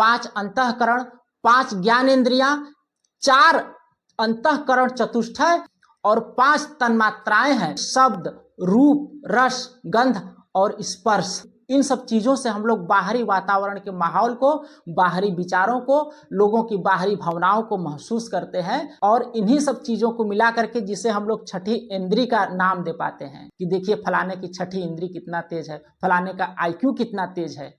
5 अंतःकरण, 5 ज्ञानेंद्रियां, 4 अंतःकरण चतुष्टय और 5 तन्मात्राएं हैं, शब्द, रूप, रस, गंध और स्पर्श। इन सब चीजों से हम लोग बाहरी वातावरण के माहौल को, बाहरी विचारों को, लोगों की बाहरी भावनाओं को महसूस करते हैं और इन्हीं सब चीजों को मिला करके जिसे हम लोग छठी इंद्री का नाम दे पाते हैं कि देखिए फलाने की छठी इंद्री कितना तेज है, फलाने का IQ कितना तेज है।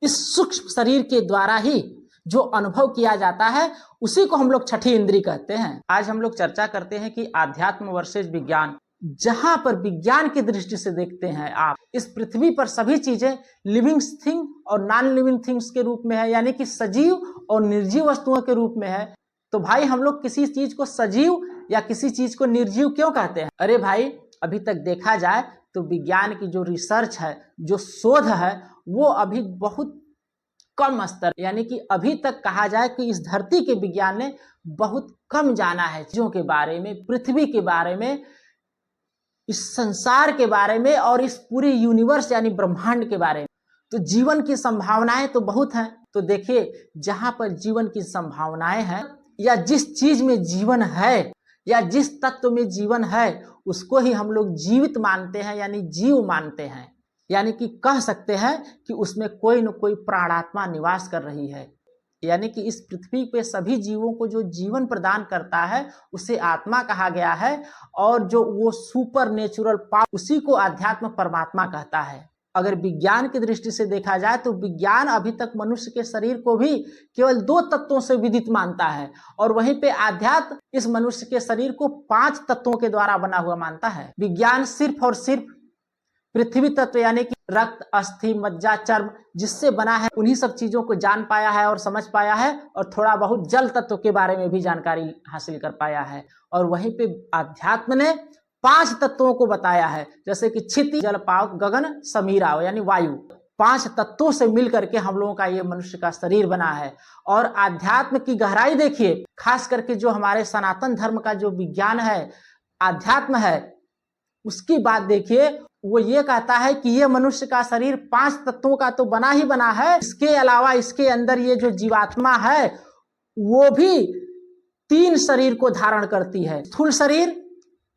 इस सूक्ष्म शरीर के द्वारा ही जो अनुभव किया जाता है उसी को हम लोग छठी इंद्री कहते हैं। आज हम लोग चर्चा करते हैं कि आध्यात्म वर्सेस विज्ञान। जहां पर विज्ञान की दृष्टि से देखते हैं आप, इस पृथ्वी पर सभी चीजें लिविंग थिंग और नॉन लिविंग थिंग्स के रूप में है, यानी कि सजीव और निर्जीव वस्तुओं के रूप में है। तो भाई हम लोग किसी चीज को सजीव या किसी चीज को निर्जीव क्यों कहते हैं? अरे भाई, अभी तक देखा जाए तो विज्ञान की जो रिसर्च है, जो शोध है, वो अभी बहुत कम स्तर, यानी कि अभी तक कहा जाए कि इस धरती के विज्ञान ने बहुत कम जाना है चीजों के बारे में, पृथ्वी के बारे में, इस संसार के बारे में और इस पूरे यूनिवर्स यानी ब्रह्मांड के बारे में। तो जीवन की संभावनाएं तो बहुत हैं। तो देखिए, जहां पर जीवन की संभावनाएं हैं या जिस चीज में जीवन है या जिस तत्व में जीवन है उसको ही हम लोग जीवित मानते हैं, यानी जीव मानते हैं। यानी कि कह सकते हैं कि उसमें कोई न कोई प्राणात्मा निवास कर रही है। यानी कि इस पृथ्वी पे सभी जीवों को जो जीवन प्रदान करता है उसे आत्मा कहा गया है, और जो वो सुपर नेचुरल पावर, उसी को अध्यात्म परमात्मा कहता है। अगर विज्ञान की दृष्टि से देखा जाए तो विज्ञान अभी तक मनुष्य के शरीर को भी केवल 2 तत्वों से विदित मानता है, और वहीं पे आध्यात्म इस मनुष्य के शरीर को 5 तत्वों के द्वारा बना हुआ मानता है। विज्ञान सिर्फ और सिर्फ पृथ्वी तत्व यानी कि रक्त, अस्थि, मज्जा, चर्म जिससे बना है उन्हीं सब चीजों को जान पाया है और समझ पाया है, और थोड़ा बहुत जल तत्व के बारे में भी जानकारी हासिल कर पाया है। और वहीं पे अध्यात्म ने 5 तत्वों को बताया है, जैसे कि क्षिति, जल, पावक, गगन, समीरा यानी वायु। 5 तत्वों से मिलकर के हम लोगों का ये मनुष्य का शरीर बना है। और आध्यात्म की गहराई देखिए, खास करके जो हमारे सनातन धर्म का जो विज्ञान है, अध्यात्म है, उसकी बात देखिए। वो ये कहता है कि ये मनुष्य का शरीर 5 तत्वों का तो बना ही बना है, इसके अलावा इसके अंदर ये जो जीवात्मा है वो भी 3 शरीर को धारण करती है, स्थूल शरीर,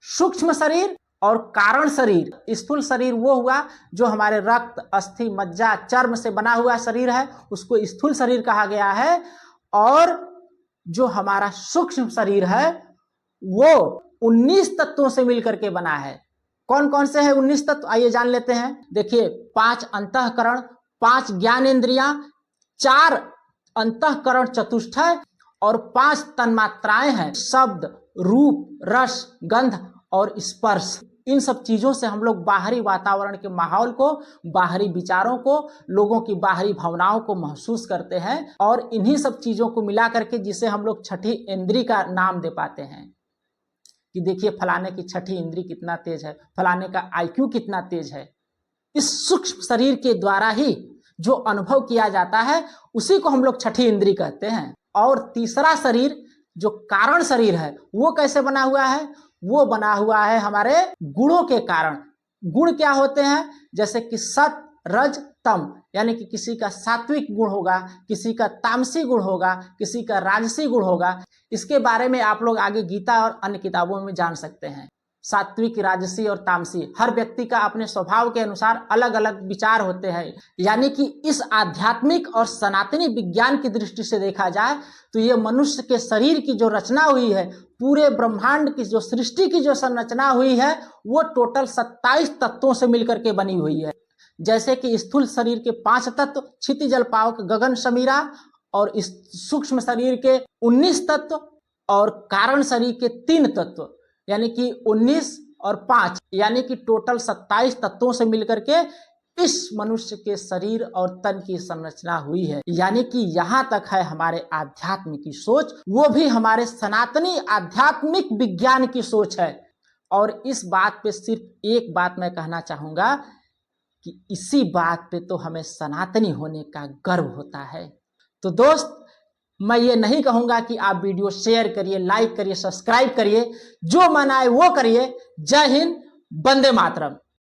सूक्ष्म शरीर और कारण शरीर। स्थूल शरीर वो हुआ जो हमारे रक्त, अस्थि, मज्जा, चर्म से बना हुआ शरीर है, उसको स्थूल शरीर कहा गया है। और जो हमारा सूक्ष्म शरीर है वो 19 तत्वों से मिलकर के बना है। कौन कौन से हैं 19 तत्व, आइए जान लेते हैं। देखिए, 5 अंतःकरण, 5 ज्ञानेंद्रियां, 4 अंतःकरण चतुष्टय और 5 तन्मात्राएं हैं, शब्द, रूप, रस, गंध और स्पर्श। इन सब चीजों से हम लोग बाहरी वातावरण के माहौल को, बाहरी विचारों को, लोगों की बाहरी भावनाओं को महसूस करते हैं, और इन्हीं सब चीजों को मिला करके जिसे हम लोग छठी इंद्री का नाम दे पाते हैं कि देखिए फलाने की छठी इंद्री कितना तेज है, फलाने का IQ कितना तेज है। इस सूक्ष्म शरीर के द्वारा ही जो अनुभव किया जाता है उसी को हम लोग छठी इंद्री कहते हैं। और तीसरा शरीर जो कारण शरीर है वो कैसे बना हुआ है? वो बना हुआ है हमारे गुणों के कारण। गुण क्या होते हैं? जैसे कि सत, रज, तम, यानी कि किसी का सात्विक गुण होगा, किसी का तामसी गुण होगा, किसी का राजसी गुण होगा। इसके बारे में आप लोग आगे गीता और अन्य किताबों में जान सकते हैं। सात्विक, राजसी और तामसी, हर व्यक्ति का अपने स्वभाव के अनुसार अलग अलग विचार होते हैं। यानी कि इस आध्यात्मिक और सनातनी विज्ञान की दृष्टि से देखा जाए तो ये मनुष्य के शरीर की जो रचना हुई है, पूरे ब्रह्मांड की जो सृष्टि की जो संरचना हुई है, वो टोटल 27 तत्वों से मिलकर के बनी हुई है। जैसे कि स्थूल शरीर के 5 तत्व, क्षिति, जल, पावक, गगन, समीरा, और इस सूक्ष्म शरीर के 19 तत्व, और कारण शरीर के 3 तत्व, यानी कि 19 और 5, यानी कि टोटल 27 तत्वों से मिलकर के इस मनुष्य के शरीर और तन की संरचना हुई है। यानी कि यहाँ तक है हमारे आध्यात्म की सोच, वो भी हमारे सनातनी आध्यात्मिक विज्ञान की सोच है। और इस बात पे सिर्फ एक बात मैं कहना चाहूंगा कि इसी बात पे तो हमें सनातनी होने का गर्व होता है। तो दोस्त, मैं ये नहीं कहूंगा कि आप वीडियो शेयर करिए, लाइक करिए, सब्सक्राइब करिए, जो मन आए वो करिए। जय हिंद, वंदे मातरम।